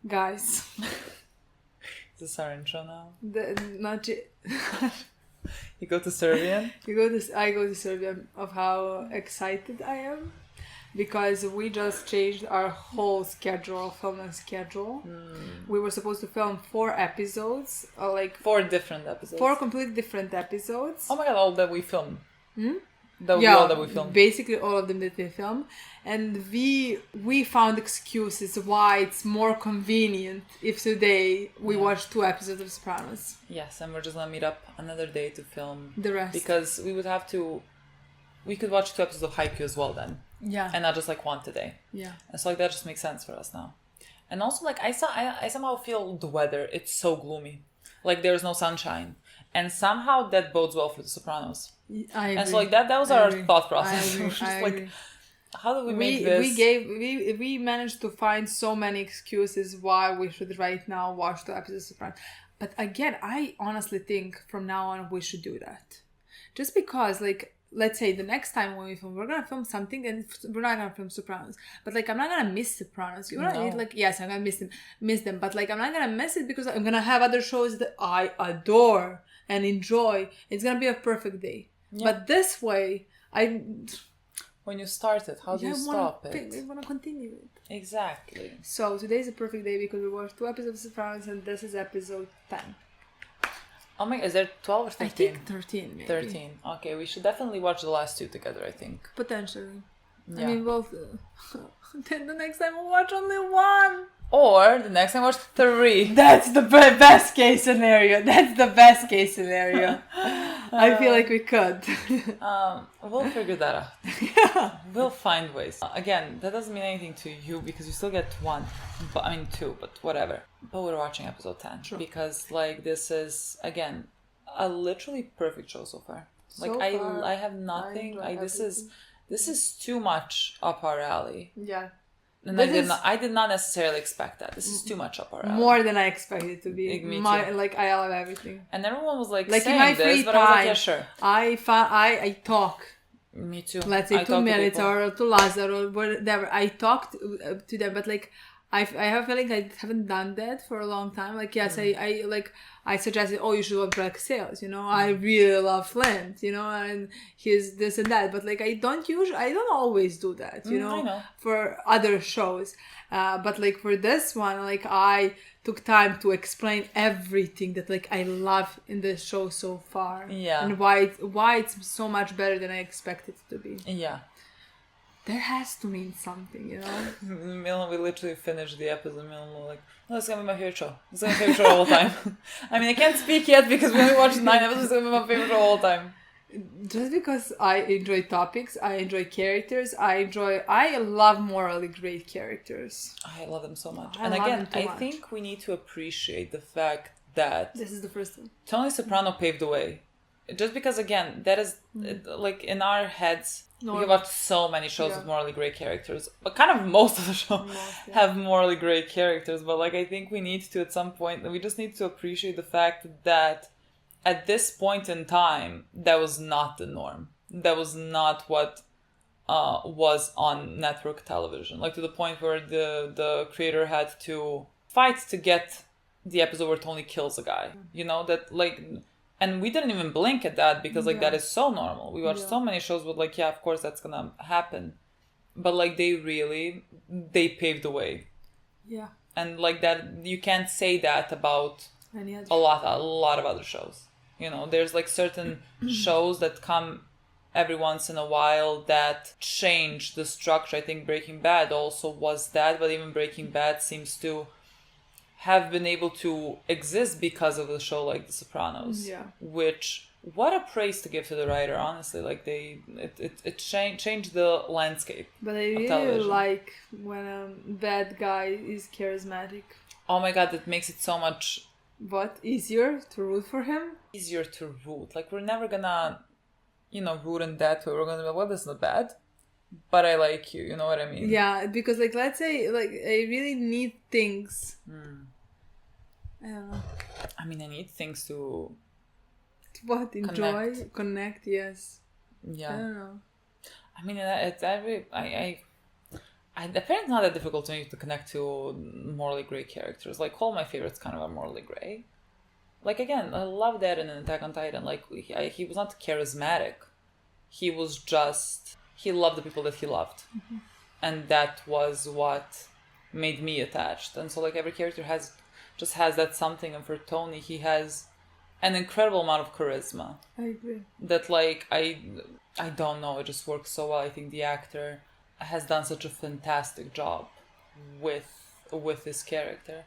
Guys. Is this our intro now? You go to Serbian? I go to Serbian of how excited I am. Because we just changed our whole schedule, filming schedule. We were supposed to film 4 episodes. 4 different episodes. 4 completely different episodes. Oh my god, all that we filmed. All that we filmed. Basically all of them that we filmed. And we found excuses why it's more convenient if today we watch 2 episodes of Sopranos. Yes, and we're just gonna meet up another day to film the rest. Because we could watch 2 episodes of Haikyuu as well then. Yeah. And not just one today. Yeah. And so that just makes sense for us now. And also I somehow feel the weather, it's so gloomy. There's no sunshine. And somehow that bodes well for the Sopranos. I agree. And so that was our thought process. I agree. How do we make this? We managed to find so many excuses why we should right now watch 2 episodes of Sopranos. But again, I honestly think from now on we should do that. Just because let's say the next time when we film, we're gonna film something and we're not gonna film Sopranos. But I'm not gonna miss Sopranos. You know what I mean? Yes, I'm gonna miss them. But I'm not gonna miss it because I'm gonna have other shows that I adore and enjoy. It's gonna be a perfect day. Yeah. But this way, when you start it, how do you stop it? I wanna continue it. Exactly. So today is a perfect day because we watched 2 episodes of Sopranos and this is episode 10. Oh my god, is there 12 or 13? I think 13 maybe. 13. Okay, we should definitely watch the last 2 together, I think. Potentially. Yeah. I mean, both. Then the next time we'll watch only 1. Or the next time watch 3. That's the best case scenario. I feel like we could. We'll figure that out. Yeah. We'll find ways. Again, that doesn't mean anything to you because you still get 1. But 2, but whatever. But we're watching episode 10. Sure. Because this is, again, a literally perfect show so far. I have nothing. This is too much up our alley. Yeah. And I did not necessarily expect that. This is too much up our alley. More than I expected it to be. Me too. I love everything. And everyone was saying in my free but time, I was yeah, sure. I talk. Me too. Let's say 2 minutes or to Lazar or whatever. I talked to them, but I have a feeling I haven't done that for a long time. I suggested, you should watch Black Sails, I really love Flint, and he's this and that. But I don't always do that, I know. For other shows. But for this one, I took time to explain everything that I love in the show so far. Yeah. And why it's so much better than I expected it to be. Yeah. There has to mean something, Milan, we literally finished the episode. Milan was no, it's gonna be my favorite show. It's gonna be my favorite show all the time. I mean, I can't speak yet because we only watched 9 episodes. It's gonna be my favorite show all the time. Just because I enjoy topics, I enjoy characters, I love morally great characters. I love them so much. I think we need to appreciate the fact that this is the first one. Tony Soprano paved the way. Just because, again, that is, in our heads, we have watched so many shows with morally great characters. But kind of most of the shows have morally great characters. But, I think we need to, at some point, we just need to appreciate the fact that at this point in time, that was not the norm. That was not what was on network television. To the point where the creator had to fight to get the episode where Tony kills a guy. And we didn't even blink at that because that is so normal. We watched so many shows with of course that's gonna happen. But they paved the way. Yeah. And that you can't say that about a lot of other shows. There's certain shows that come every once in a while that change the structure. I think Breaking Bad also was that, but even Breaking Bad seems to have been able to exist because of a show like The Sopranos. Yeah. Which, what a praise to give to the writer, honestly. It changed the landscape. But I really like when a bad guy is charismatic. Oh my god, that makes it so much... What? Easier to root for him? Easier to root. We're never gonna, root in that way. We're gonna be that's not bad. But I like you, you know what I mean? Yeah, because let's say I really need things. I don't know. I mean, I need things to what? Enjoy, connect, yes. Yeah. I don't know. I mean, I apparently it's not that difficult to me to connect to morally gray characters. Like, all my favorites kind of are morally gray. Like, again, I love that in Attack on Titan. Like, he was not charismatic. He was just... He loved the people that he loved. Mm-hmm. And that was what made me attached. And so, like, every character has that something. And for Tony, he has an incredible amount of charisma. I agree. That, like, I don't know. It just works so well. I think the actor has done such a fantastic job with his character.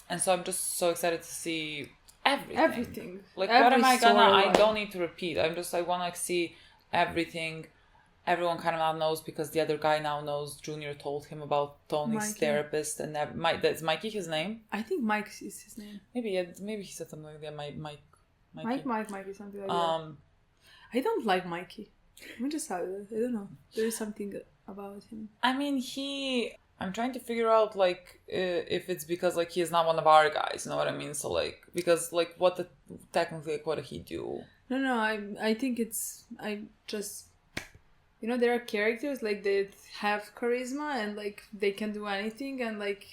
And so I'm just so excited to see... Everything. Like, what am I gonna... I don't need to repeat. I want to see everything. Everyone kind of now knows because the other guy now knows. Junior told him about Tony's therapist. And that's Mikey his name? I think Mike is his name. Maybe he said something like that. Mikey. Mikey, something like that. I don't like Mikey. I'm just how I don't know. There is something about him. I mean, I'm trying to figure out, like, if it's because, like, he is not one of our guys, you know what I mean? So, like, because, like, technically, like, what did he do? No, I think you know, there are characters, like, that have charisma and, like, they can do anything and, like...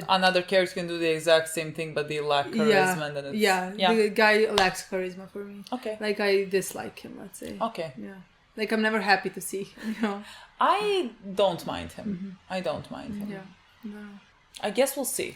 Another character can do the exact same thing, but they lack charisma. And then it's... The guy lacks charisma for me. Okay. Like, I dislike him, let's say. Okay. Yeah. Like, I'm never happy to see him, you know? I don't mind him. Mm-hmm. I don't mind him. Yeah. No. I guess we'll see.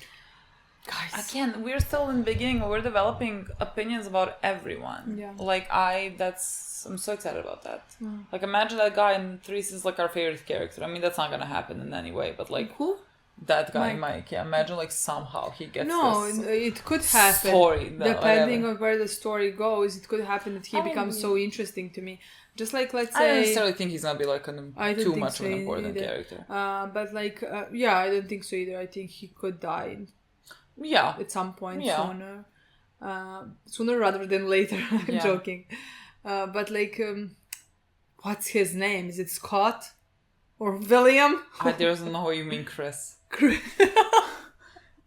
Guys. Again, we're still in the beginning. We're developing opinions about everyone. Yeah. Like, I'm so excited about that. Mm. Like, imagine that guy in 3 is like our favorite character. I mean, that's not gonna happen in any way, but like... Who? That guy, Mike. Yeah, imagine like somehow he gets it could happen. Story. Depending on where the story goes, it could happen that he becomes so interesting to me. Just like, let's say... I don't necessarily think he's gonna be like too much of an important character. But like, I don't think so either. I think he could die. Yeah. At some point sooner. Sooner rather than later. I'm joking. But like, what's his name? Is it Scott? Or William? There's no, you mean Chris.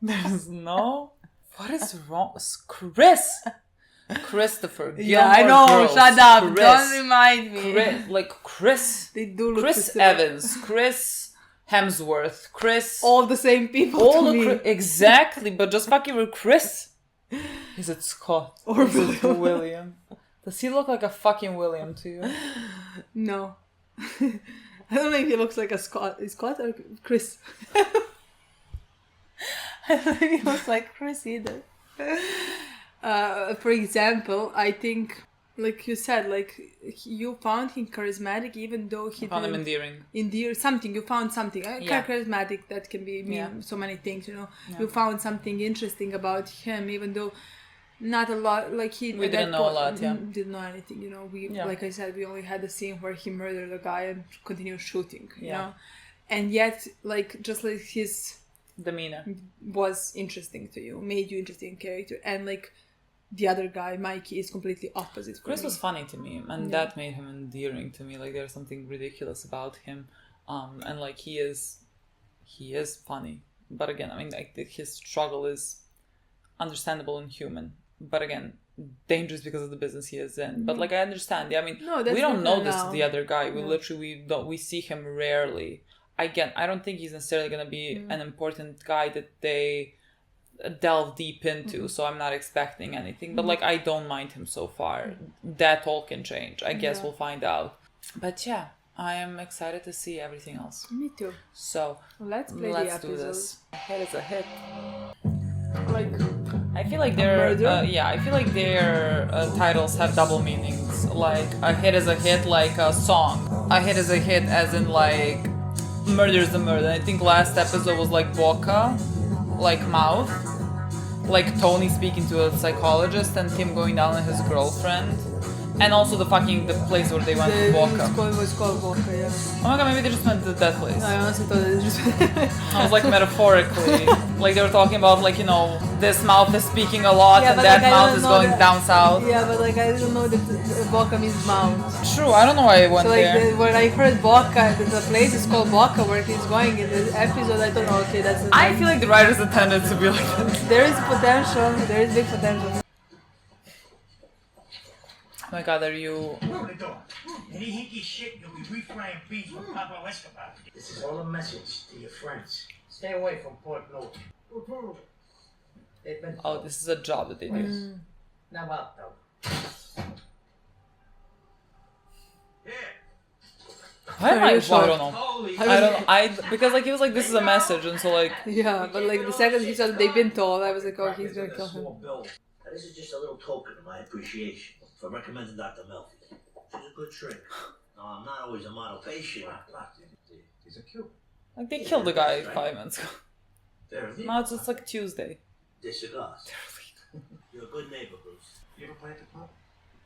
There's no... What is wrong? Chris! Christopher. Yeah, I know. Girls. Shut up. Chris. Don't remind me. Chris. They do look Chris Evans. Chris Hemsworth. Chris. All the same people to me. Exactly, but just fucking with Chris. Is it Scott? Or is it William? Does he look like a fucking William to you? No. I don't know if he looks like a Scott. Is Scott or Chris? I don't think he looks like Chris either. For example, I think, like you said, like you found him charismatic, even though he found him endearing. You found something. Charismatic, that can mean so many things, you know. Yeah. You found something interesting about him, even though not a lot. Like we didn't know a lot. Didn't know anything, you know. Like I said, we only had the scene where he murdered a guy and continued shooting, you know. And yet, like, just like his demeanor was interesting to you, made you interesting character, and like the other guy, Mikey, is completely opposite. Chris was funny to me, and that made him endearing to me. Like, there's something ridiculous about him, and like he is funny. But again, I mean, like his struggle is understandable and human. But again, dangerous because of the business he is in. But like, I understand. Yeah, I mean, we don't know this the other guy. We see him rarely. Again, I don't think he's necessarily going to be an important guy that they delve deep into, so I'm not expecting anything. But like, I don't mind him so far. That all can change. I guess we'll find out. But yeah, I am excited to see everything else. Me too. So let's do this. A hit is a hit. Like, I feel like their titles have double meanings. Like, a hit is a hit, like a song. A hit is a hit, as in like murder is a murder. I think last episode was like Boca, like mouth, like Tony speaking to a psychologist and him going down on his girlfriend. And also the place where they went to Boca. It was called Boca, yeah. Oh my god, maybe they just went to that place. I honestly thought it was just... I was like, metaphorically. Like, they were talking about, like, you know, this mouth is speaking a lot and that mouth is going down south. Yeah, but like, I didn't know that Boca means mouth. True, I don't know why I went there. So when I heard Boca, the place is called Boca where he's going in the episode, I thought, oh, okay, that's... I feel like the writers intended to be like that. There is potential. There is big potential. Oh my god, are you... Open the door. Any hinky shit, you'll be refrying beef with Pablo Escobar. This is all a message to your friends. Stay away from Port Note. Oh, this is a job that they do. Now out, though. Why am I? Well, I don't know. Holy I don't know. Because like he was like, this is a message, and so like. Yeah, but like the second he said they've been told, I was like, oh, he's gonna kill him. This is just a little token of my appreciation for recommending Dr. Melfi. She's a good shrink. No, I'm not always a model patient. He's a cute. Like they killed the guy 5 minutes ago. Now it's just like Tuesday. They're cigars. You're a good neighbor, Bruce. You ever play at the club?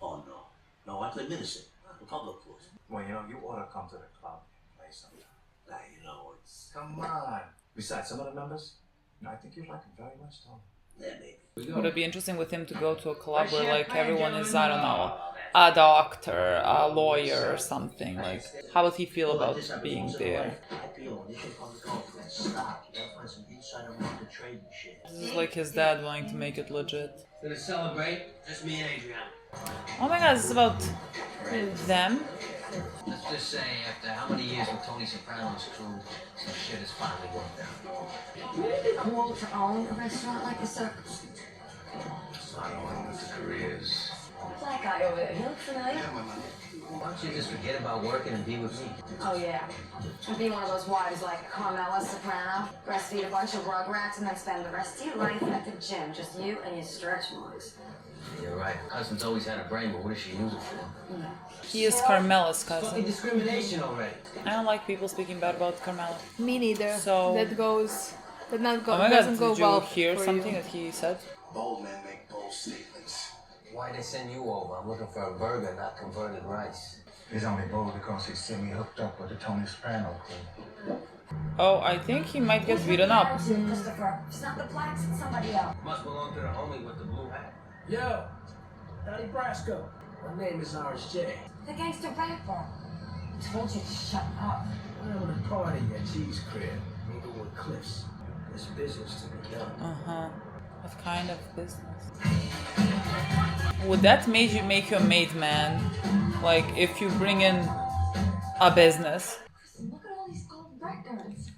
Oh no. No, I play Minnesota. The public club. Well, you know, you ought to come to the club and play sometime. Nah, you know, it's... Come on. Besides, some of the members, you know, I think you'd like it very much, Tom. Yeah, maybe. Would it be interesting with him to go to a club where like everyone is, I don't know, a doctor, a lawyer or something? Like, how would he feel about being there? This is like his dad wanting to make it legit. Gonna celebrate, just me and Adriana. Oh my god, this is about them? Let's just say after how many years with Tony Soprano's crew, some shit has finally worked out. Would it be cool to own a restaurant like the Circus? It's not only with the careers. Black guy over there, he looks familiar. Why don't you just forget about working and be with me? Oh yeah, and be one of those wives like Carmela Soprano, breastfeed a bunch of rugrats and then spend the rest of your life at the gym, just you and your stretch marks. You're right. Cousin's always had a brain, but what does she use it for? He is Carmela's Fucking cousin. discrimination already. I don't like people speaking bad about Carmela. Me neither. So- that goes, that not go, Oh my god, doesn't go did you well hear for something you. that he said? Bold men make bold statements. Why they send you over? I'm looking for a burger, not converted rice. He's only bold because he's seen me hooked up with the Tony Soprano crew. Oh, I think he might get beaten up. Christopher, it's not the blacks, it's somebody else. Must belong to the homie with the blue hat. Yo, Donnie Brasco. My name is RSJ. The gangster rapper. I told you to shut up. I'm having a party at G's crib, Inglewood Cliffs. There's business to be done. Uh-huh. What kind of business? Would that make you a made man? Like, if you bring in a business? Look at all these gold records.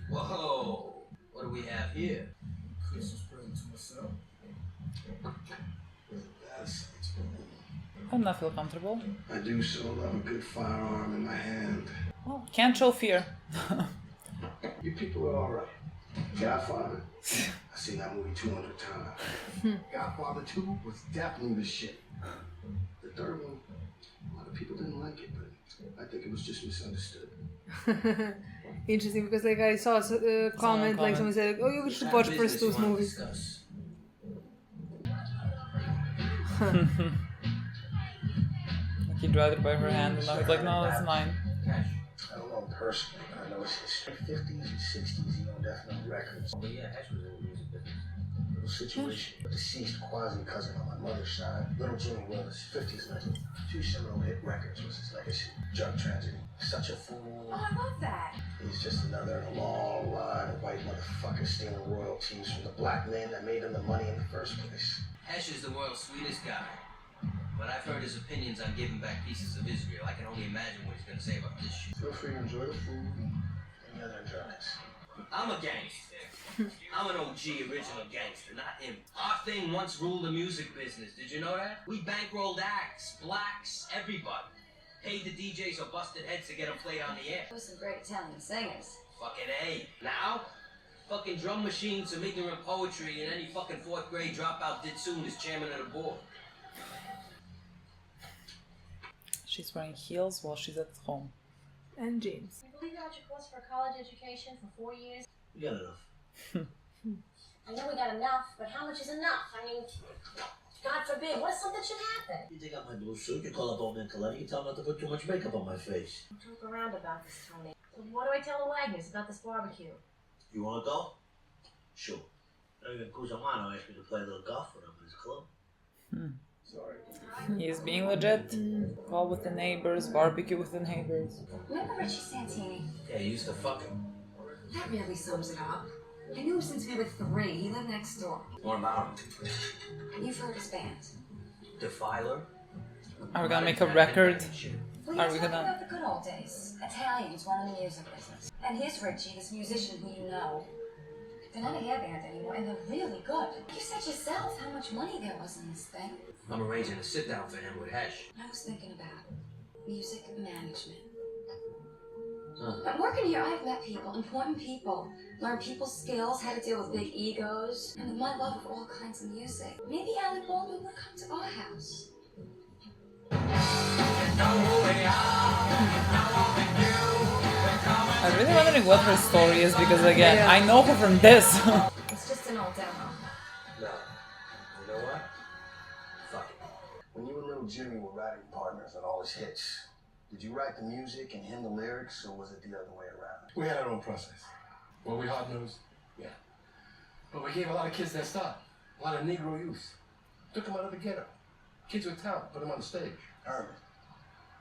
Whoa, what do we have here? Christmas present to myself. I do not feel comfortable. I do so love a good firearm in my hand. Well, can't show fear. You people are alright. Godfather, I've seen that movie 200 times. Godfather 2 was definitely the shit. The third one, a lot of people didn't like it, but I think it was just misunderstood. Interesting, because like I saw a comment, like someone said, oh, you should watch first those movies. Like he dragged it by her hand and now he's like, no, it's mine. I don't know him personally, but I know his history. 50s and 60s, he owned definite records. But yeah, Hesh was in the music business. Little situation. Deceased quasi-cousin on my mother's side, Little Jimmy Willis, 50s legend. 2 seminal hit records was his legacy. Drug tragedy. Such a fool. Oh, I love that. He's just another in a long line of white motherfuckers stealing royalties from the black men that made him the money in the first place. Hesh is the world's sweetest guy. But I've heard his opinions on giving back pieces of Israel. I can only imagine what he's gonna say about this shit. Feel free to enjoy the food and any other enjoyments. I'm a gangster. I'm an OG original gangster, not him. Our thing once ruled the music business. Did you know that? We bankrolled acts, blacks, everybody. Paid the DJs or busted heads to get them played on the air. Those some great Italian singers. Fucking A. Now, fucking drum machines, some ignorant poetry, and any fucking 4th grade dropout did soon as chairman of the board. She's wearing heels while she's at home. And jeans. I believe you're at your course for college education for 4 years. We got enough. I know we got enough, but how much is enough? I mean, God forbid, what if something should happen? You take out my blue suit, you call up old man Coletti, you tell him not to put too much makeup on my face. Don't joke around about this, Tony. So what do I tell the Wagners about this barbecue? You wanna go? Sure. Even Cusamano asked me to play a little golf with him in his club. He's being legit. Call with the neighbors, barbecue with the neighbors. Remember Richie Santini? Yeah, you used to fuck him. That really sums it up. I knew him since we were 3. He lived next door. What about him? You've heard his band. Defiler. Are we gonna make a record? We Are were we talking gonna- about the good old days. Italians running the music business. And here's Richie, this musician who you know. They're not a hair band anymore, and they're really good. You said yourself how much money there was in this thing. I'm arranging a sit down for him with Hesh. I was thinking about music management. Huh. I'm working here, I've met people, important people, learned people's skills, how to deal with big egos, and with my love of all kinds of music. Maybe Alec Baldwin would come to our house. I'm really wondering what her story is because again, I know her from this. It's just an old demo. No. You know what? Fuck it. When you and little Jimmy were writing partners on all his hits, did you write the music and him the lyrics, or was it the other way around? We had our own process. Were we hard-nosed? Yeah. But we gave a lot of kids their start. A lot of Negro youth. Took them out of the ghetto. Kids with talent, put them on the stage. Herman,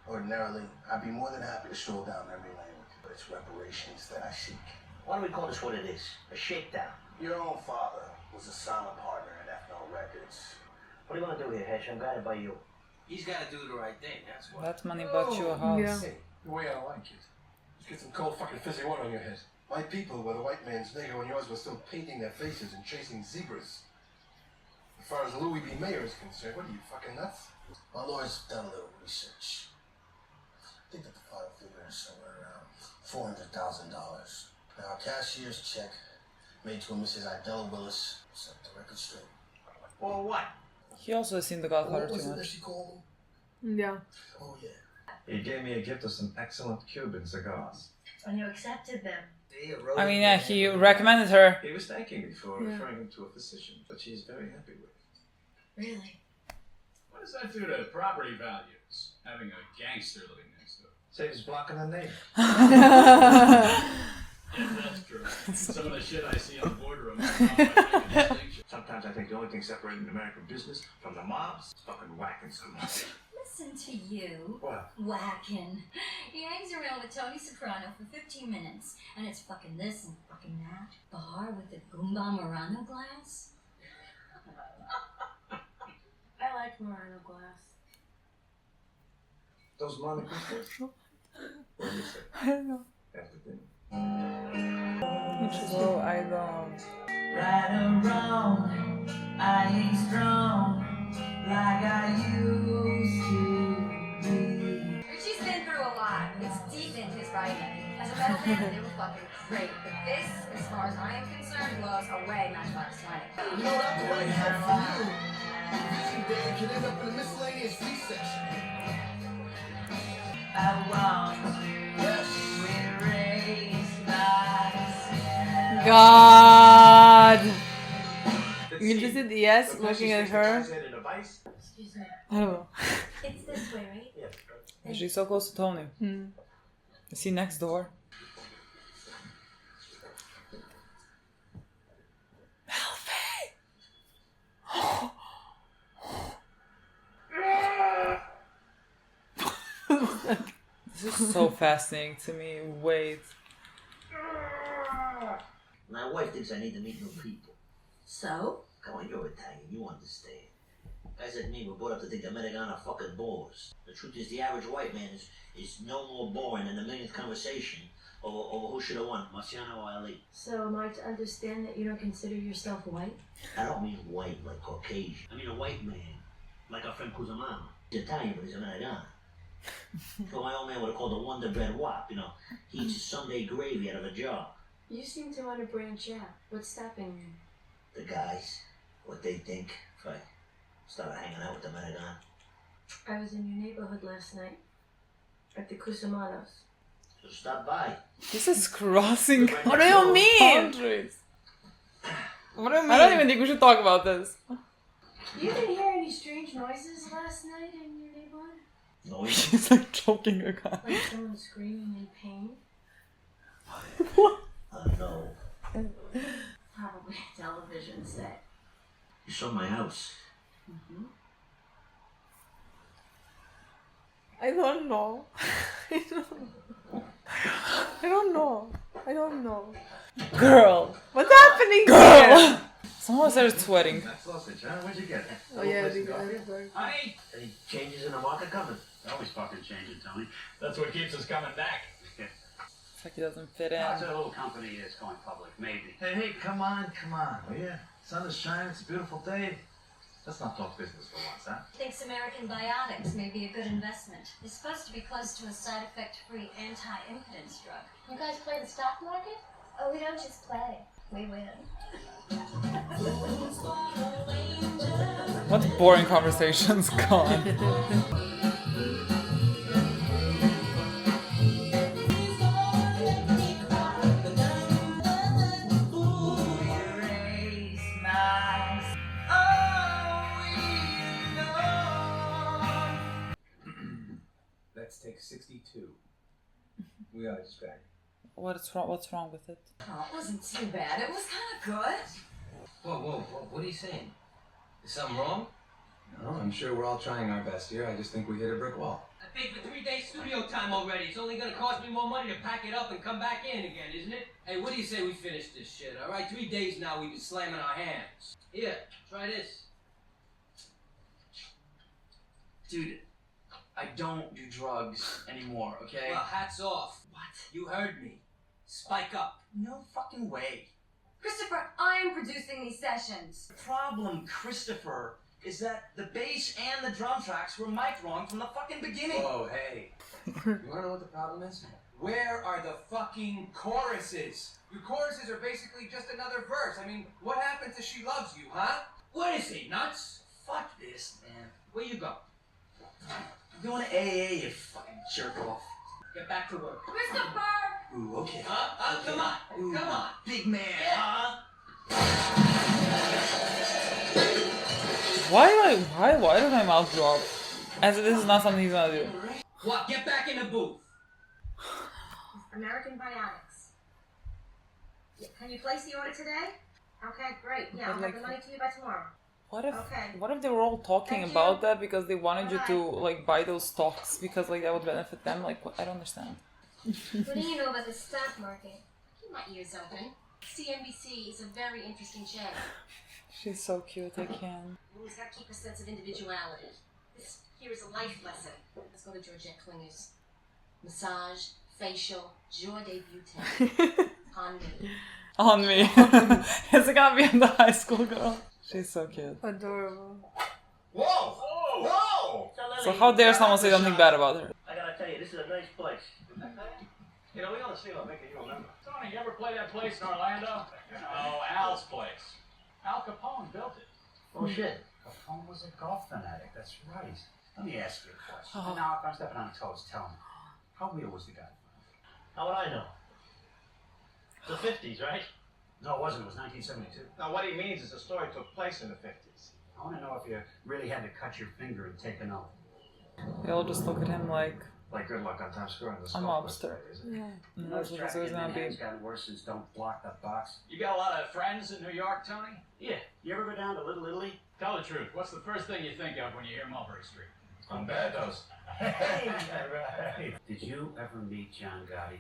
ordinarily, I'd be more than happy to stroll down memory lane with you, but it's reparations that I seek. Why don't we call this what it is? A shakedown. Your own father was a silent partner in Ethno Records. What do you want to do here, Hesh? I'm guided by you. He's got to do the right thing, that's what. That money bought you a house. Yeah. Hey, the way I like it. Just get some cold fucking fizzy water on your head. My people were the white man's nigger when yours were still painting their faces and chasing zebras. As far as Louis B. Mayer is concerned, what are you, fucking nuts? My lawyer's done a little research. I think that the final figure is somewhere around $400,000. Now, a cashier's check made to a Mrs. Idella Willis set the record straight. Or what? He also has seen The Godfather What was too it that much. she called Yeah. him? Oh, yeah. He gave me a gift of some excellent Cuban cigars. And you accepted them. I mean, yeah, he recommended her. He was thanking me for Yeah. referring him to a physician, that she's very happy with. Really? What does that do to property values? Having a gangster living next door. Saves blocking the name. Yeah, that's true. Some of the shit I see in the boardroom. Sometimes I think the only thing separating American business from the mobs is fucking whacking someone. Listen to you. What? Whacking. He hangs around with Tony Soprano for 15 minutes, and it's fucking this and fucking that. Bar with the Goomba Murano glass. I like Murano glass. Those Monica crystals? What do you say? I don't know. After dinner. So I don't. Right or wrong, I ain't strong like I used to be. Richie's been through a lot. It's deep in his writing. As a metal band, they were fucking great. But this, as far as I am concerned, blows away Matchbox 20. You know that's the right help for you. The vision band can end up in a miscellaneous fee section. I want to erase myself. God. You interested? Yes. Looking at her. Excuse me. I don't know. It's this way, right? Yeah. She's so close to Tony. Is he next door? This is so fascinating to me. Wait. My wife thinks I need to meet new people. So? Come on, you're Italian, you understand. Guys like me were brought up to think the Americans are fucking bores. The truth is, the average white man is no more boring than the millionth conversation over who should have won, Marciano or Ali. So am I to understand that you don't consider yourself white? I don't mean white like Caucasian. I mean a white man, like our friend Cusamano. He's Italian, but he's American. So my old man would have called a Wonder Bread Wop, you know. He eats his Sunday gravy out of a jar. You seem to want to branch out. What's stopping you? The guys, what they think if I started hanging out with the American. I was in your neighborhood last night. At the Cusamanos. So stop by. This is crossing. What do you mean? Boundaries. What do you mean? I don't even think we should talk about this. You didn't hear any strange noises last night in your neighborhood? No, She's like choking a guy. Like someone screaming in pain? no. Probably a television set. You saw my house. I don't know. I don't know. Girl. What's happening Girl. here? Someone started sweating. That sausage, huh? Where'd you get it? Oh yeah, Honey, any changes in the market coming? Always fucking changing, Tony. That's what keeps us coming back. It's like he doesn't fit in. It's a little company that's going public, maybe. Hey, come on. Oh yeah, sun is shining, it's a beautiful day. Let's not talk business for once, huh? Thinks American Biotics may be a good investment. It's supposed to be close to a side effect-free anti-impotence drug. You guys play the stock market? Oh, we don't just play. We win. What boring conversations, gone. Let's take 62. We are distracted. What's wrong with it? Oh, it wasn't too bad. It was kind of good. Whoa, what are you saying? Is something wrong? No, I'm sure we're all trying our best here. I just think we hit a brick wall. I paid for 3 days studio time already. It's only gonna cost me more money to pack it up and come back in again, isn't it? Hey, what do you say we finish this shit, all right? 3 days now we've been slamming our hands. Here, try this. Dude, I don't do drugs anymore, okay? Well, hats off. What? You heard me. Spike up. No fucking way. Christopher, I'm producing these sessions. The problem, Christopher, is that the bass and the drum tracks were mic'd wrong from the fucking beginning. Whoa, hey. You wanna know what the problem is? Where are the fucking choruses? Your choruses are basically just another verse. I mean, what happened to She Loves You, huh? What is he, nuts? Fuck this, man. Where you go? I'm going to AA, you fucking jerk off. Get back to work. Christopher! Ooh, okay. Okay. Come on. Ooh, Come on. big man, huh? Why did my mouth drop? As if this is not something he's gonna do. What? Get back in the booth. American Biotics. Can you place the order today? Okay, great. Yeah, I'll have the money to you by tomorrow. What if they were all talking about that because they wanted you to like buy those stocks because like that would benefit them? Like what? I don't understand. What do you know about the stock market? Keep my ears open. CNBC is a very interesting channel. She's so cute. I can. You always got to keep a sense of individuality. This here is a life lesson. Let's go to Georgette Klinger's. Massage, facial, jaw debutante. On me. On me. Is it gonna be on the high school girl? She's so cute. Adorable. Whoa! So how dare someone say something bad about her? I gotta tell you, this is a nice place. You know, we ought to see about making you a member. Tony, you ever play that place in Orlando? No, Al's place. Al Capone built it. Oh, shit. Capone was a golf fanatic, that's right. Let me ask you a question. Oh. Now, if I'm stepping on toes, tell me. How real was the guy? How would I know? The 50s, right? No, it wasn't. It was 1972. Now, what he means is the story took place in the 50s. I want to know if you really had to cut your finger and take an oath. They all just look at him like good luck on Times Square in the a mobster. Yeah. You And know, that's what it's always gonna be. has gotten worse since Don't Block the Box. You got a lot of friends in New York, Tony? Yeah. You ever go down to Little Italy? Tell the truth. What's the first thing you think of when you hear Mulberry Street? Umberto's. Hey, right. Did you ever meet John Gotti?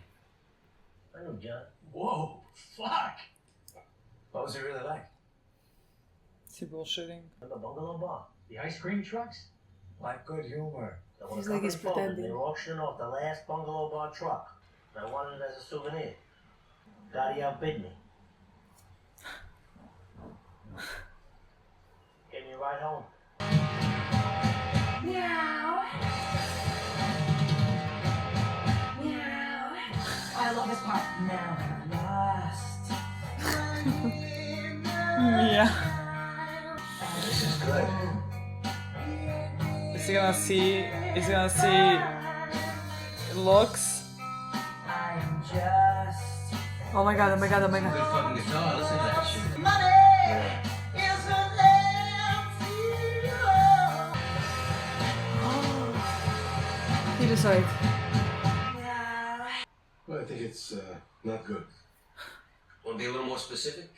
I know John. Whoa, fuck! What was he really like? Is he bullshitting? At the bungalow bar. The ice cream trucks? Like good humor. He's like he's pretending. They were auctioning off the last bungalow bar truck. I wanted it as a souvenir. Gotti outbid me. Gave me a ride home. Meow. Meow. I love this part. Now I'm lost. Yeah. This is good. Is he gonna see looks? I'm just Oh my god, oh my god, oh my Good god. fucking guitar. Listen to that shit. money is an empty hole. He just like Well, I think it's not good. Want to be a little more specific?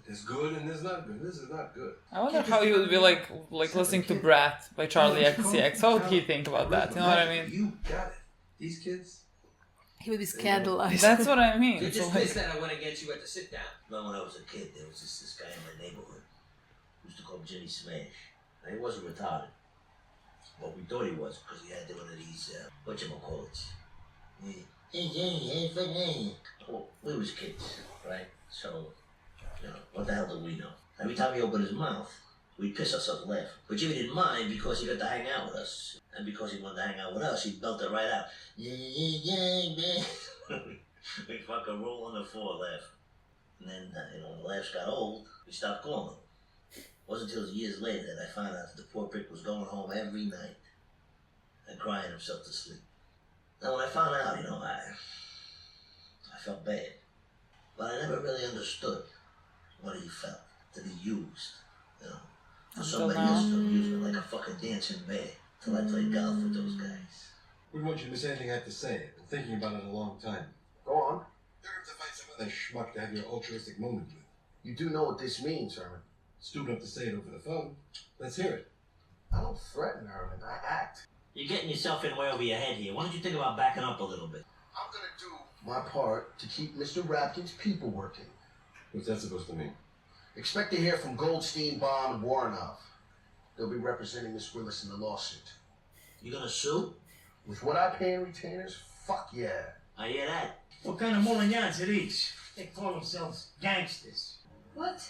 There's good and there's not good. This is not good. I wonder how he would be like listening to Brat by Charlie XCX. How would he think about that? You know what I mean? You got it. These kids, He would be scandalized. That's what I mean. You're just So, like, pissed that I went against you at the sit down. Well, when I was a kid, there was this guy in my neighborhood. We used to call him Jimmy Smash. And he wasn't retarded. But we thought he was, because he had one of these, whatchamacallits. Well, we was kids, right? So, what the hell do we know? Every time he opened his mouth, we'd piss ourselves laughing. But Jimmy didn't mind because he got to hang out with us. And because he wanted to hang out with us, he belt it right out. We'd fucking roll on the floor laughing. And then, when the laughs got old, we stopped calling him. It wasn't until years later that I found out that the poor prick was going home every night and crying himself to sleep. Now, when I found out, I felt bad. But I never really understood what he felt, to be used, for somebody else to abuse me like a fucking dancing bear till I played golf with those guys. Wouldn't want you to miss anything I have to say. I've been thinking about it a long time. Go on. You're going to find some other schmuck to have your altruistic moment with. You do know what this means, Herman. Stupid enough to say it over the phone. Let's hear it. I don't threaten Herman, I act. You're getting yourself in way over your head here. Why don't you think about backing up a little bit? I'm gonna do my part to keep Mr. Rapkin's people working. What's that supposed to mean? Expect to hear from Goldstein, Bond, and Warrenov. They'll be representing Miss Willis in the lawsuit. You gonna sue? With what I pay in retainers? Fuck yeah. I hear that. What kind of molignons are these? They call themselves gangsters. What?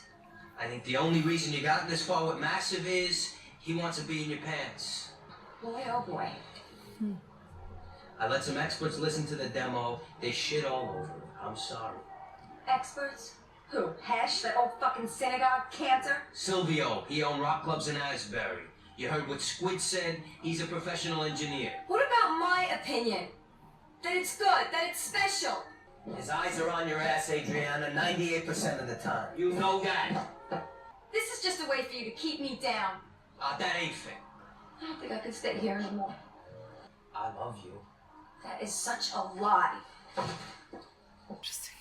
I think the only reason you got this far with Massive is he wants to be in your pants. Boy, oh boy. I let some experts listen to the demo. They shit all over it. I'm sorry. Experts? Who? Hesh? That old fucking synagogue cantor? Silvio, he owned rock clubs in Asbury. You heard what Squid said? He's a professional engineer. What about my opinion? That it's good, that it's special. His eyes are on your ass, Adriana, 98% of the time. You know that. This is just a way for you to keep me down. That ain't fair. I don't think I can stay here anymore. I love you. That is such a lie. Interesting.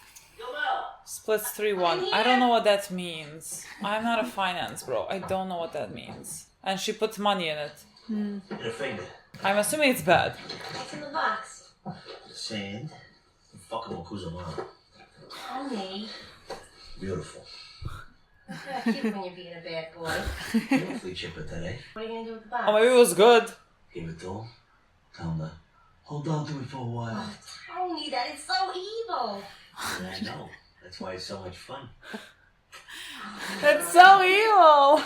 Splits 3-1. I don't know what that means. I'm not a finance bro. I don't know what that means. And she puts money in it. In a finger. I'm assuming it's bad. What's in the box? Sand. Fucking Wakuzamara. Tony. Beautiful. Yeah, cute when you're being a bad boy. Beautifully chipper today. What are you gonna do with the box? Oh, maybe it was good. Give it to him. Tell him to hold on to it for a while. Oh, Tony, that is so evil. Yeah, I know. That's why it's so much fun. That's so evil.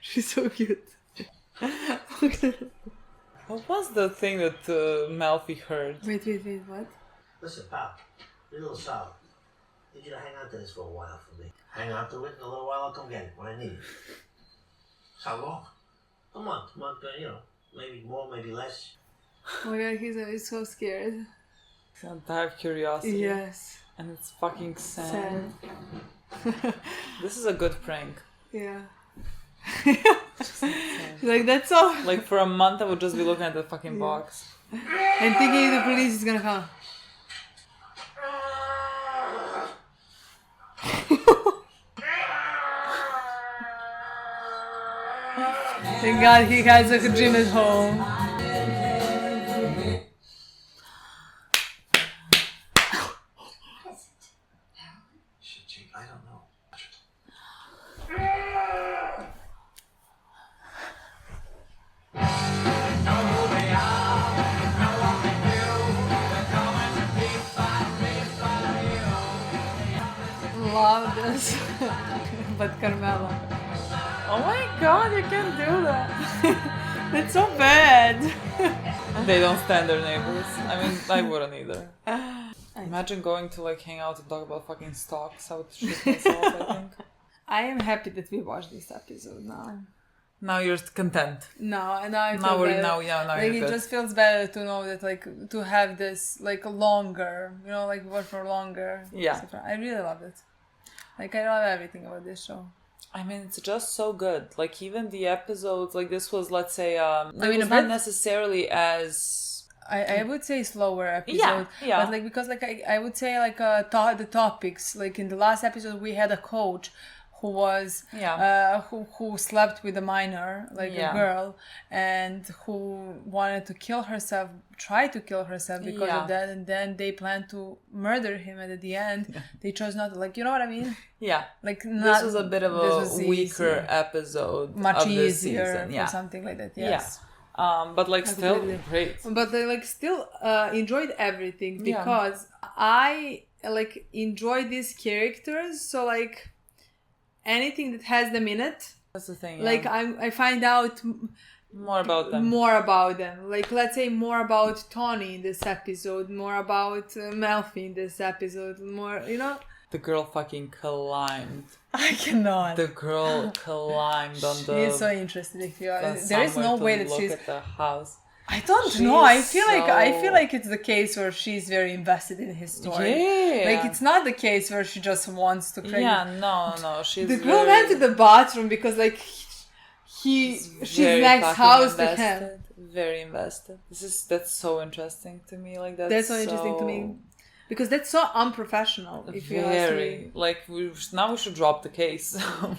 She's so cute. What was the thing that Malfi heard? Wait, what? Listen, pal. Be a little solid. I need you to hang on to this for a while for me. Hang on to it, in a little while I'll come get it when I need it. How long? A month, maybe more, maybe less. Oh my god, he's so scared. It's gonna die of curiosity. Yes. And it's fucking sad. This is a good prank. Yeah. She's like, that's all. Like for a month I would just be looking at the fucking box. And thinking the police is gonna come. Thank God he has a gym at home. I don't know. Love this. But Carmela. Oh my god, you can't do that. That's so bad. They don't stand their neighbors. I mean, I wouldn't either. Imagine going to like hang out and talk about fucking stocks. I would shit myself, I think. I am happy that we watched this episode now. Now you're content. No, and I now feel better. Now like you're it good. just feels better to know that like to have this like longer, like work for longer. Yeah. I really love it. Like I love everything about this show. I mean, it's just so good. Like even the episodes, like this was, let's say, I mean, it was not necessarily as. I would say slower episode. Yeah. But like because like I would say like the topics, like in the last episode we had a coach who was who slept with a minor, like a girl, and who wanted to kill herself, tried to kill herself because of that, and then they planned to murder him, and at the end they chose not to, like, you know what I mean? Yeah. Like, this was a bit of a weaker episode, much of easier this season. or something like that. Yes. But like still great. But I like still enjoyed everything because I like enjoy these characters. So like anything that has them in it, that's the thing. Like I find out more about them. Like, let's say more about Tony in this episode, more about Melfi in this episode, more, you know. The girl fucking climbed. I cannot. The girl climbed on the. She's so interested. If you are, there is no way that she's. At the house. I don't know. I feel like it's the case where she's very invested in his story. Yeah. Like, it's not the case where she just wants to create. Yeah, no. She's the girl went to the bathroom because like she's next house to him. Very invested. That's so interesting to me. Like that's so interesting to me. Because that's so unprofessional, if you ask me. Like, now we should drop the case.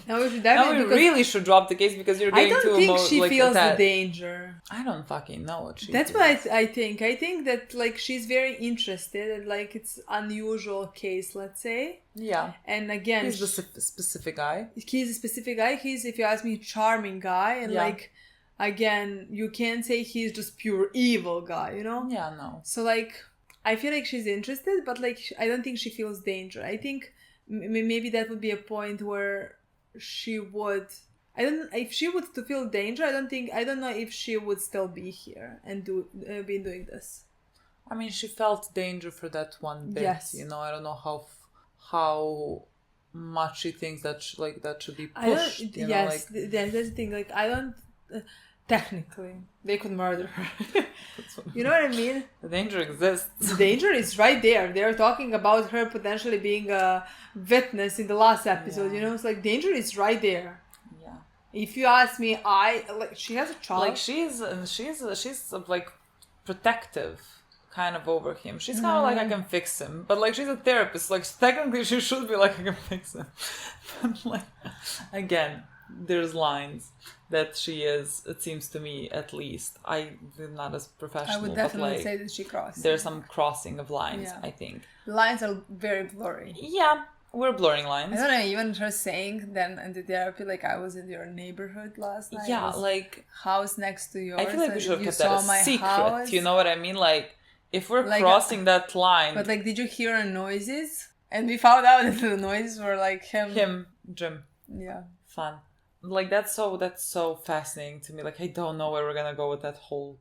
Now we should definitely. Now we really should drop the case because you're getting too I don't think she feels the danger. I don't fucking know what she That's feels. what I think. I think that, like, she's very interested and, like, it's unusual case, let's say. Yeah. And again... He's the specific guy. He's a specific guy. He's, if you ask me, charming guy. And, like, again, you can't say he's just pure evil guy, you know? Yeah, no. So, like... I feel like she's interested, but like I don't think she feels danger. I think maybe that would be a point where she would. I don't. If she would to feel danger, I don't know if she would still be here and be doing this. I mean, she felt danger for that one bit. Yes. You know, I don't know how much she thinks that that should be pushed. That's the thing. Like, I don't. Technically, they could murder her. You know what I mean? The danger exists. The danger is right there. They're talking about her potentially being a witness in the last episode. You know, it's like danger is right there. Yeah. If you ask me, she has a child. Like she's like protective kind of over him. She's kind of like, I can fix him, but like she's a therapist. Like technically, she should be like, I can fix him. But like again, there's lines that she is, it seems to me at least. I'm not as professional. I would definitely say that she crossed. There's some crossing of lines, I think. The lines are very blurry. Yeah, we're blurring lines. I don't know, even her saying then in the therapy, like, I was in your neighborhood last night. Yeah, like... House next to yours. I feel like we should have kept that a secret. House. You know what I mean? Like, if we're like, crossing that line... But like, did you hear noises? And we found out that the noises were like him. Jim. Yeah. Fun. Like that's so fascinating to me. Like I don't know where we're gonna go with that whole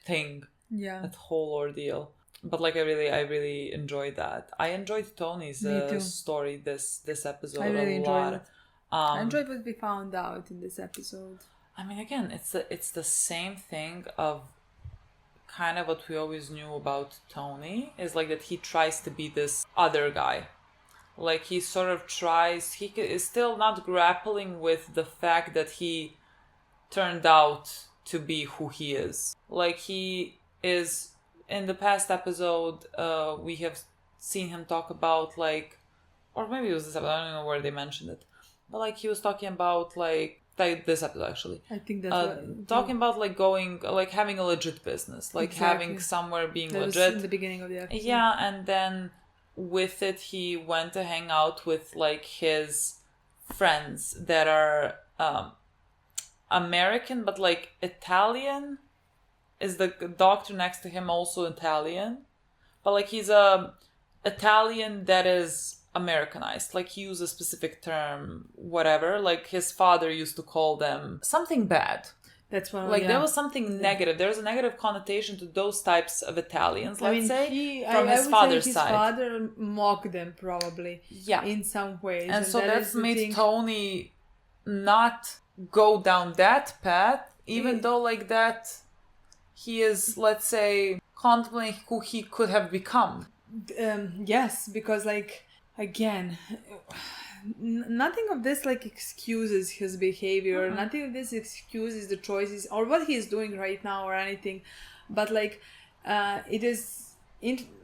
thing. Yeah. That whole ordeal. But like I really enjoyed that. I enjoyed Tony's story this episode. I really enjoyed it. I enjoyed what we found out in this episode. I mean, again, it's the same thing of kind of what we always knew about Tony is like that he tries to be this other guy. Like he sort of tries, he is still not grappling with the fact that he turned out to be who he is. Like he is, in the past episode, we have seen him talk about like, or maybe it was this episode, I don't know where they mentioned it. But like he was talking about like this episode actually. I think that's talking about like going, like having a legit business, like having somewhere being that legit. Was in the beginning of the episode. Yeah, and then with it he went to hang out with like his friends that are American but like Italian. Is the doctor next to him also Italian? But like he's a Italian that is Americanized. Like he used a specific term, whatever. Like his father used to call them something bad. That's one. Like there was something negative. There was a negative connotation to those types of Italians. Let's say from his father's side. His father mocked them probably. Yeah, in some ways. And so that's made Tony not go down that path, even though like that he is, let's say, contemplating who he could have become. Yes, because like again. Nothing of this like excuses his behavior. Mm-hmm. Nothing of this excuses the choices or what he is doing right now or anything. But like, it is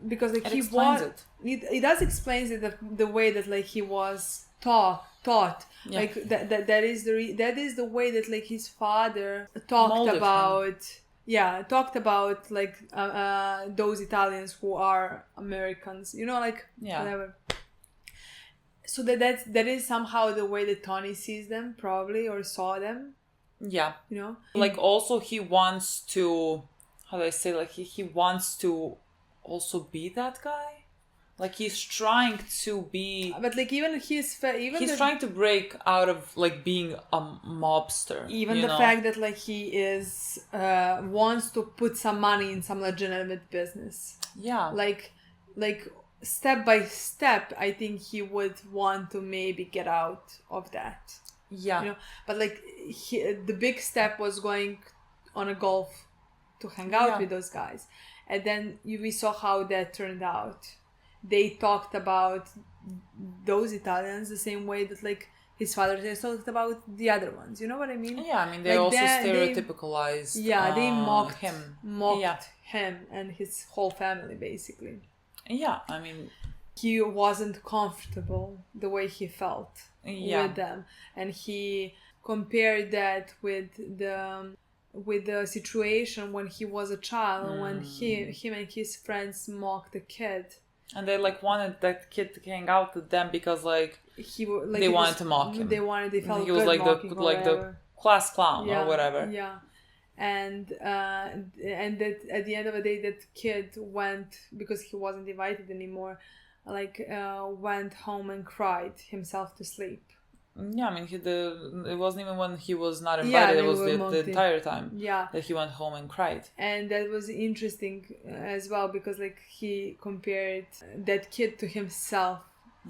because like it does explain it the way that like he was thought Yeah. like that is the way that like his father talked Molded about talked about like those Italians who are Americans, you know, like Yeah. whatever. So that is somehow the way that Tony sees them, probably, or saw them, Yeah. you know. Like also he wants to, how do I say, like he wants to also be that guy. Like he's trying to be, But like even he's trying to break out of like being a mobster. Even you the know? fact that like he is wants to put some money in some legitimate business. Yeah. Like step by step, I think he would want to maybe get out of that. Yeah. You know, but like the big step was going on a golf to hang out with those guys, and then we saw how that turned out. They talked about those Italians the same way that like his father just talked about the other ones. You know what I mean? Yeah, I mean they like also stereotypicalized. They mocked him. him and his whole family basically. Yeah, I mean he wasn't comfortable the way he felt with them, and he compared that with the situation when he was a child, when him and his friends mocked the kid. And they like wanted that kid to hang out with them because like they wanted to mock him. They felt he was good like the class clown or whatever. Yeah, and that at the end of the day, that kid went, because he wasn't invited anymore, went home and cried himself to sleep. Yeah, I mean, it wasn't even when he was not invited. It was the entire time. Yeah, that he went home and cried. And that was interesting as well, because like he compared that kid to himself.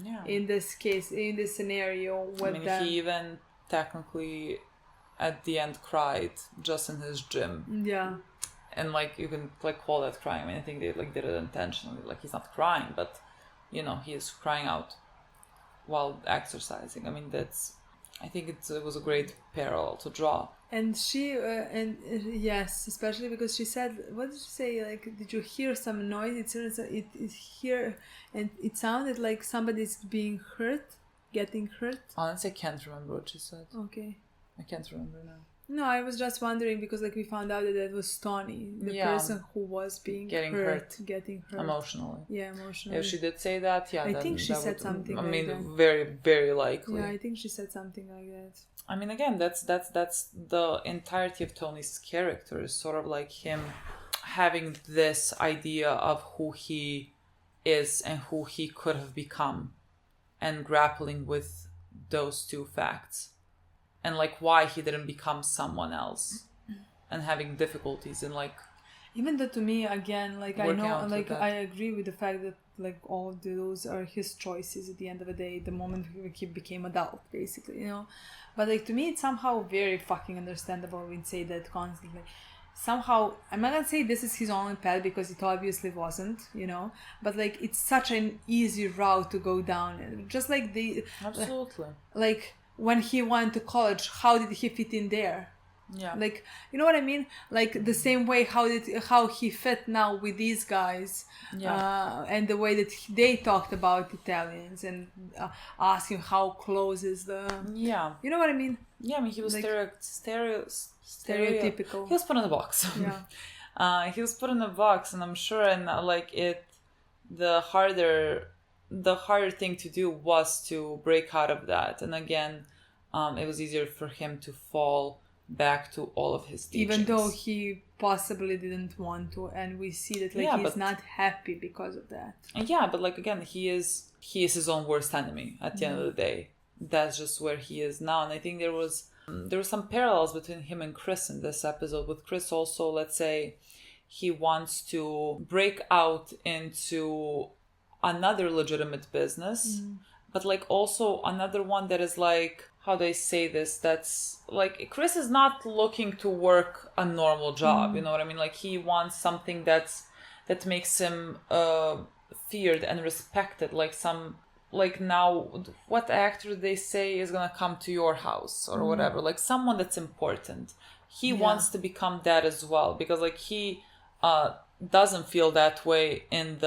Yeah. In this case, in this scenario, with he even technically at the end cried just in his gym. Yeah. And like you can like call that crying. I mean, I think they like did it intentionally. Like he's not crying, but you know, he is crying out while exercising. I mean, I think it was a great parallel to draw. And she, yes, especially because she said, what did she say? Like, did you hear some noise? It here, and it sounded like somebody's being hurt, getting hurt. Honestly, I can't remember what she said. Okay. I can't remember now. No, I was just wondering because like we found out that it was Tony, the person who was getting hurt. Emotionally. Yeah, emotionally. If she did say that, I think she said something. I mean, like that. very, very likely. Yeah, I think she said something like that. I mean, again, that's the entirety of Tony's character, is sort of like him having this idea of who he is and who he could have become, and grappling with those two facts. And like why he didn't become someone else, and having difficulties in like. Even though to me, again, like I know, like that. I agree with the fact that like all of those are his choices at the end of the day. The moment he became adult, basically, you know. But like to me, it's somehow very fucking understandable. We'd say that constantly. Somehow, I'm not gonna say this is his only path because it obviously wasn't, you know. But like it's such an easy route to go down, just like absolutely like. When he went to college, how did he fit in there? Yeah. Like, you know what I mean? Like the same way how he fit now with these guys. Yeah. And the way that they talked about Italians and asking how close is the... Yeah. You know what I mean? Yeah, I mean, he was like, stereotypical. He was put in a box. Yeah. He was put in a box, and I'm sure, and like the harder thing to do was to break out of that. And again, it was easier for him to fall back to all of his teachings. Even though he possibly didn't want to, and we see that he's not happy because of that. Yeah, but like again, he is his own worst enemy at the end of the day. That's just where he is now. And I think there were some parallels between him and Chris in this episode. With Chris also, let's say he wants to break out into another legitimate business, but like also another one that is like, how do I say this, that's like, Chris is not looking to work a normal job, you know what I mean? Like he wants something that makes him feared and respected, like now what actor they say is gonna come to your house or whatever, like someone that's important. He wants to become that as well, because like he doesn't feel that way in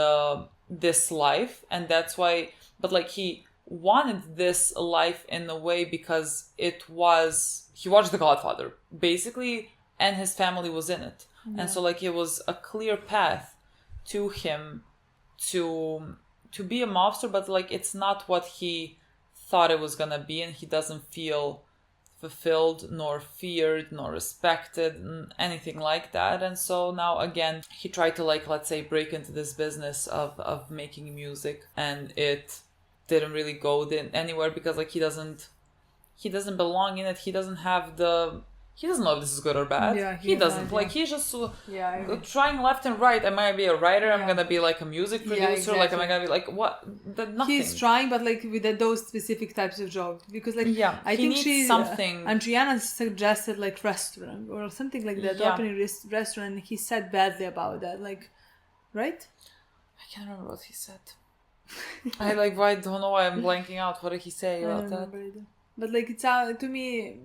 this life, and that's why, but like he wanted this life in a way because he watched The Godfather basically, and his family was in it. Yeah. And so like it was a clear path to him to be a mobster, but like it's not what he thought it was gonna be, and he doesn't feel fulfilled nor feared nor respected, anything like that. And so now again he tried to, like, let's say, break into this business of making music, and it didn't really go anywhere because like he doesn't belong in it. He doesn't know if this is good or bad. Yeah, he doesn't. Like, he's just trying left and right. Am I gonna be a writer? I'm gonna be like a music producer. Exactly. Like, am I gonna be like what? Nothing. He's trying, but like with those specific types of jobs, because like I think she's something. Adriana suggested like restaurant or something like that, opening restaurant. And he said badly about that, like, right? I can't remember what he said. I don't know why I'm blanking out. What did he say about that? Either. But like it's to me.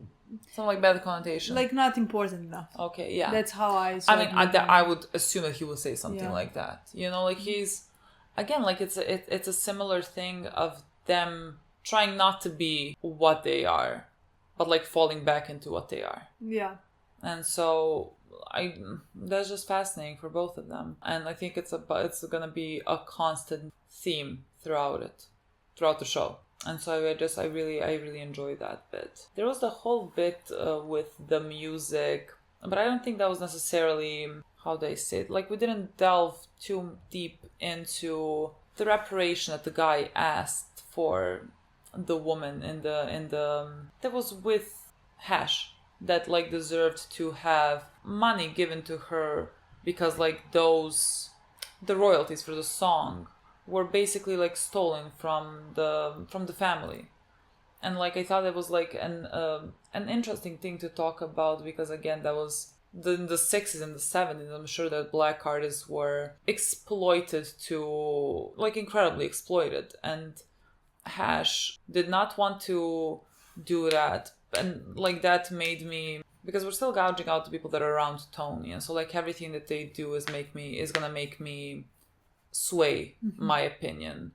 Some like bad connotation. Like not important enough. Okay, yeah. That's how I saw it. I would assume that he would say something like that. You know, like he's, again, like it's a similar thing of them trying not to be what they are, but like falling back into what they are. Yeah. And so that's just fascinating for both of them. And I think it's gonna be a constant theme throughout the show. And so I really enjoyed that bit. There was the whole bit with the music, but I don't think that was necessarily, how do I say it? Like, we didn't delve too deep into the reparation that the guy asked for the woman in the that was with Hash, that like deserved to have money given to her because like the royalties for the song were basically like stolen from the family. And like I thought it was like an interesting thing to talk about, because again that was in the 60s and the 70s. I'm sure that black artists were exploited to like incredibly exploited, and Hash did not want to do that. And like that made me, because we're still gouging out the people that are around Tony, and so like everything that they do is gonna make me sway my opinion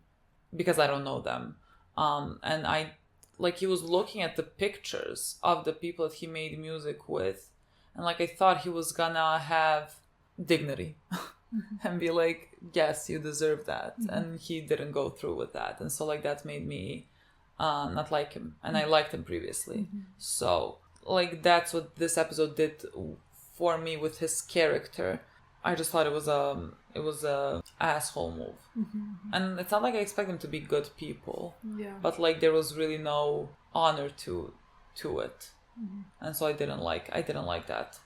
because I don't know them. And I like, he was looking at the pictures of the people that he made music with, and like I thought he was gonna have dignity and be like, yes, you deserve that. And he didn't go through with that, and so like that made me not like him, and I liked him previously. So like that's what this episode did for me with his character. I just thought it was a asshole move. And it's not like I expect them to be good people. Yeah. But like there was really no honor to it. And so I didn't like that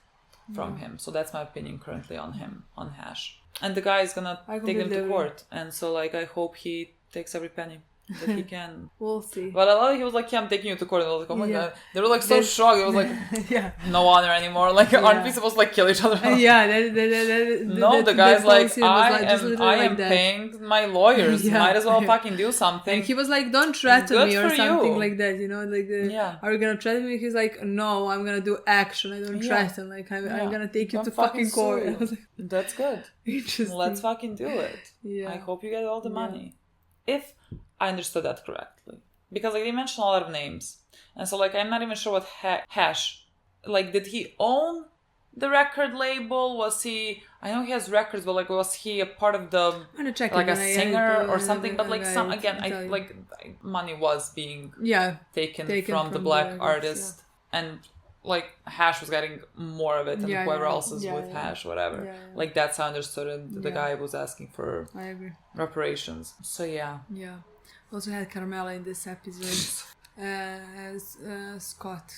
from him. So that's my opinion currently on him, on Hash. And the guy is gonna take him to court. And so like I hope he takes every penny that he can. We'll see. But a lot, he was like, yeah, I'm taking you to court. And I was like, oh my god. They were like so shocked. It was like, no honor anymore. Like, aren't we supposed to like kill each other? No, the guy's like, I am paying my lawyers. Might as well fucking do something. And he was like, don't threaten me or something like that, you know, like are you gonna threaten me? He's like, no, I'm gonna do action. I don't threaten. Like I'm gonna take you to fucking court. I was like, that's good. Interesting. Let's fucking do it. I hope you get all the money. If I understood that correctly, because like they mentioned a lot of names, and so like I'm not even sure what Hash, like, did he own the record label? Was he? I know he has records, but like was he a part of the like a singer or something? But like some again, I like money was being taken from the black artist, and like Hash was getting more of it, and whoever else is with Hash, whatever. Like that's how I understood it. The guy was asking for reparations. So yeah. Also had Carmela in this episode. Scott.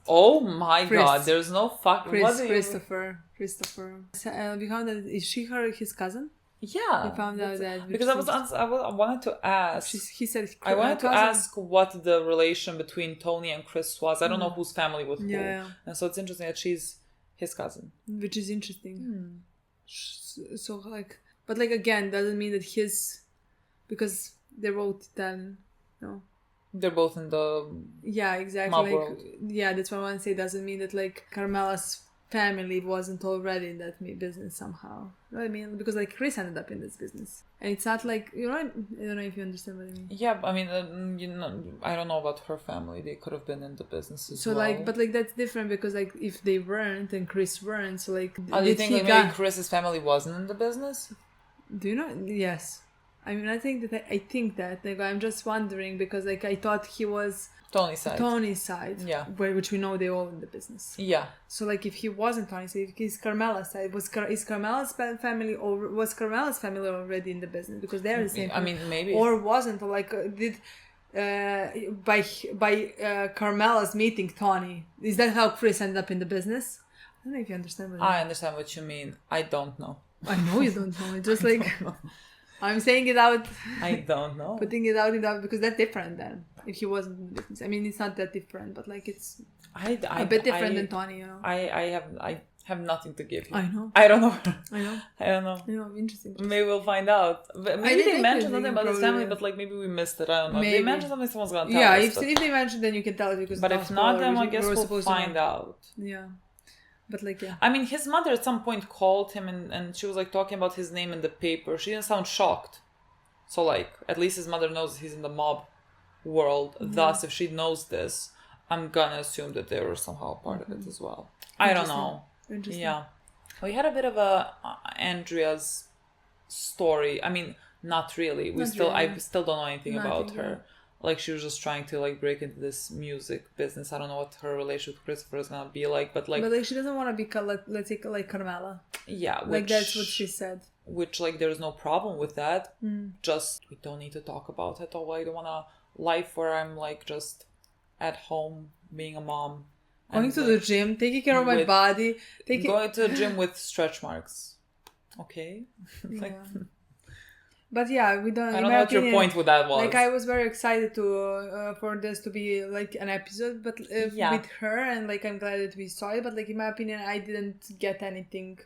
Oh my god, there's no Christopher. We found that is she his cousin? Yeah, we found out that because I wanted to ask. He said I wanted to ask what the relation between Tony and Chris was. I don't know whose family with who, and so it's interesting that she's his cousin, which is interesting. So like, but like again, doesn't mean that because they're both Italian. No, they're both in the exactly. mob like, world. That's what I want to say. Doesn't mean that like Carmela's family wasn't already in that business somehow. You know what I mean? Because like Chris ended up in this business, and it's not like, you know, I don't know if you understand what I mean. Yeah, I mean, you know, I don't know about her family. They could have been in the business as well. So like, but like that's different because like if they weren't and Chris weren't, so like. Do you think like maybe Chris's family wasn't in the business? Do you know? Yes. I mean, I think that like I'm just wondering because like I thought he was Tony's side, yeah, which we know they all in the business. Yeah. So like if he wasn't Tony's side, if he's Carmela's side, is Carmela's family or was Carmela's family already in the business because they're the same? I mean, maybe. Or wasn't like did by Carmela's meeting Tony? Is that how Chris ended up in the business? I don't know if you understand what I mean. I understand what you mean. I don't know. I know you don't know. It's just like I'm saying it out. I don't know. Putting it out in that because that's different then. If he wasn't in the business, I mean, it's not that different, but like it's a bit different than Tony, you know. I have nothing to give you. I know. I don't know. I know. I don't know. You know, interesting. Maybe we'll find out. Maybe they mentioned something about his family, but like maybe we missed it. I don't know. Maybe. If they mentioned something, someone's gonna tell us. Yeah, if they mentioned, then you can tell us because. But if not, then I guess we'll find out. Yeah. But like, yeah. I mean, his mother at some point called him and she was like talking about his name in the paper. She didn't sound shocked. So like, at least his mother knows he's in the mob world. Mm-hmm. Thus, if she knows this, I'm gonna assume that they were somehow part of it as well. I don't know. Interesting. Yeah. We had a bit of Andrea's story. I mean, not really. I still don't know anything about her. Like she was just trying to like break into this music business. I don't know what her relationship with Christopher is gonna be like, but like she doesn't want to be let's say like Carmela. Yeah, like that's what she said. Which like there's no problem with that. Just we don't need to talk about it. Or I don't want a life where I'm like just at home being a mom. Going to the gym, taking care of my body. Going to the gym with stretch marks. Okay. Like. But yeah, we don't. I don't know what your point with that was. Like I was very excited to for this to be like an episode, but with her, and like I'm glad that we saw it. But like in my opinion, I didn't get anything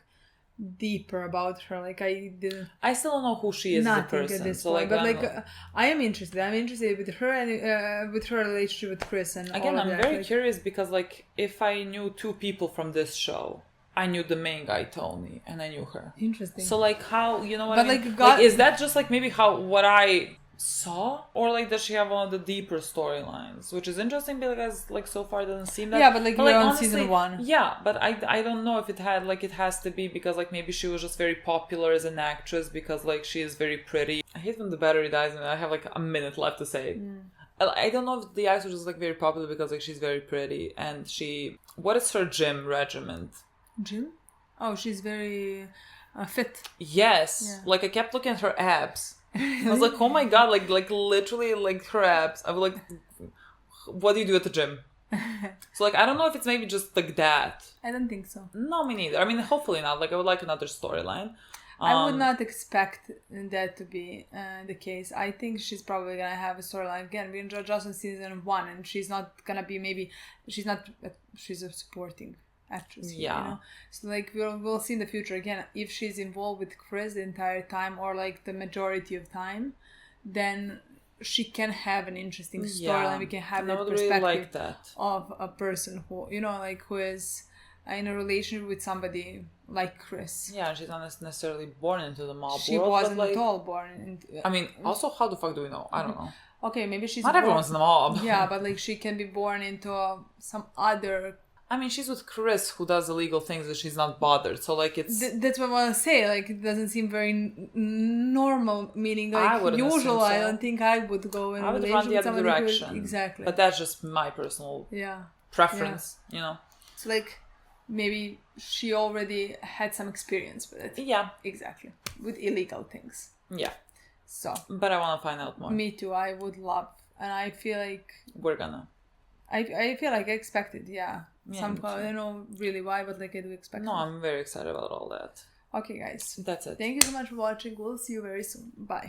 deeper about her. Like I didn't. I still don't know who she is as a person. At this point. But like I am interested. I'm interested with her and with her relationship with Chris and again, all of I'm very curious because like if I knew two people from this show. I knew the main guy, Tony, and I knew her. Interesting. So, like, how, you know what I mean? Like, is that just, like, maybe what I saw? Or, like, does she have one of the deeper storylines? Which is interesting because, like, so far it doesn't seem that. Yeah, but, like, we're on season 1. Yeah, but I don't know if it had, like, it has to be because, like, maybe she was just very popular as an actress because, like, she is very pretty. I hate when the battery dies and I have, like, a minute left to say it. I don't know if the actress is, like, very popular because, like, she's very pretty and what is her gym regimen? Gym? Oh, she's very fit. Yes. Yeah. Like, I kept looking at her abs. I was like, oh my god, like literally, like, her abs. I was like, what do you do at the gym? So, like, I don't know if it's maybe just like that. I don't think so. No, me neither. I mean, hopefully not. Like, I would like another storyline. I would not expect that to be the case. I think she's probably gonna have a storyline again. We enjoyed just in season 1, and she's not gonna be she's a supporting actress here, you know? So like we'll see in the future again if she's involved with Chris the entire time or like the majority of time, then she can have an interesting storyline. We can have that perspective really like that. Of a person who, you know, like who is in a relationship with somebody like Chris. Yeah, she's not necessarily born into the mob world. She wasn't at all born into... I mean, also, how the fuck do we know? I don't know. Okay, maybe she's not everyone's in the mob. Yeah, but like she can be born into some other... I mean, she's with Chris, who does illegal things, and she's not bothered. So, like, it's... that's what I want to say. Like, it doesn't seem very normal, meaning, like, usual. So. I don't think I would go in a relationship with somebody direction. Exactly. But that's just my personal preference, you know? So, like, maybe she already had some experience with it. Yeah. Exactly. With illegal things. Yeah. So. But I want to find out more. Me too. I would love. And I feel like... We're gonna. I feel like I expected, yeah. Somehow, I don't know really why, but like I do expect. No, I'm very excited about all that. Okay, guys. That's it. Thank you so much for watching. We'll see you very soon. Bye.